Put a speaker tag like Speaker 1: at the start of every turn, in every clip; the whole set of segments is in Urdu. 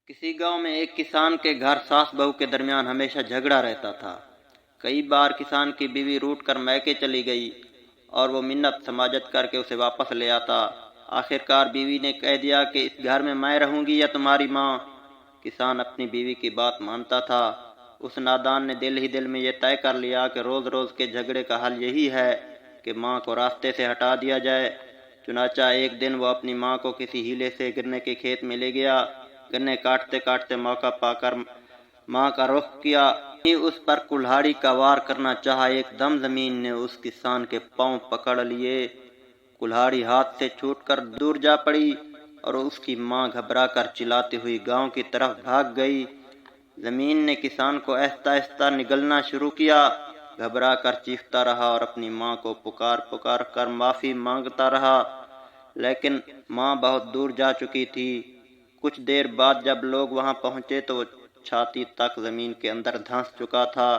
Speaker 1: کسی گاؤں میں ایک کسان کے گھر ساس بہو کے درمیان ہمیشہ جھگڑا رہتا تھا۔ کئی بار کسان کی بیوی روٹھ کر میکے چلی گئی اور وہ منت سماجت کر کے اسے واپس لے آتا۔ آخرکار بیوی نے کہہ دیا کہ اس گھر میں رہوں گی یا تمہاری ماں۔ کسان اپنی بیوی کی بات مانتا تھا۔ اس نادان نے دل ہی دل میں یہ طے کر لیا کہ روز روز کے جھگڑے کا حل یہی ہے کہ ماں کو راستے سے ہٹا دیا جائے۔ چنانچہ ایک دن وہ اپنی ماں کو کسی ہیلے سے گنے کے کھیت میں لے گیا۔ گنے کاٹتے کاٹتے موقع پا کر ماں کا رخ کیا۔ اس پر کلہاڑی کا وار کرنا چاہا، ایک دم زمین نے اس کسان کے پاؤں پکڑ لیے۔ کلہاڑی ہاتھ سے چھوٹ کر دور جا پڑی اور اس کی ماں گھبرا کر چلاتی ہوئی گاؤں کی طرف بھاگ گئی۔ زمین نے کسان کو آہستہ آہستہ نگلنا شروع کیا۔ گھبرا کر چیختا رہا اور اپنی ماں کو پکار پکار کر معافی مانگتا رہا، لیکن ماں بہت دور جا چکی تھی۔ کچھ دیر بعد جب لوگ وہاں پہنچے تو وہ چھاتی تک زمین کے اندر دھنس چکا تھا۔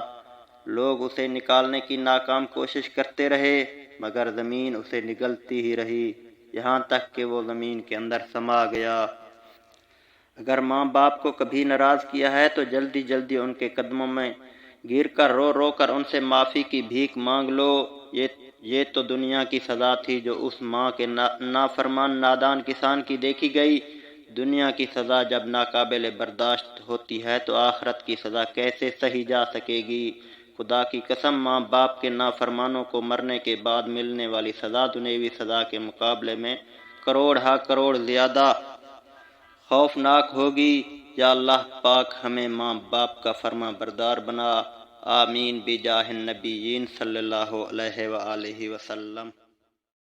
Speaker 1: لوگ اسے نکالنے کی ناکام کوشش کرتے رہے مگر زمین اسے نگلتی ہی رہی، یہاں تک کہ وہ زمین کے اندر سما گیا۔ اگر ماں باپ کو کبھی ناراض کیا ہے تو جلدی جلدی ان کے قدموں میں گر کر رو رو کر ان سے معافی کی بھیک مانگ لو۔ یہ تو دنیا کی سزا تھی جو اس ماں کے نافرمان نادان کسان کی دیکھی گئی۔ دنیا کی سزا جب ناقابل برداشت ہوتی ہے تو آخرت کی سزا کیسے سہی جا سکے گی؟ خدا کی قسم، ماں باپ کے نافرمانوں کو مرنے کے بعد ملنے والی سزا دنیوی سزا کے مقابلے میں کروڑ ہا کروڑ زیادہ خوفناک ہوگی۔ یا اللہ پاک ہمیں ماں باپ کا فرما بردار بنا۔ آمین بجاہ النبیین صلی اللہ علیہ وآلہ وسلم۔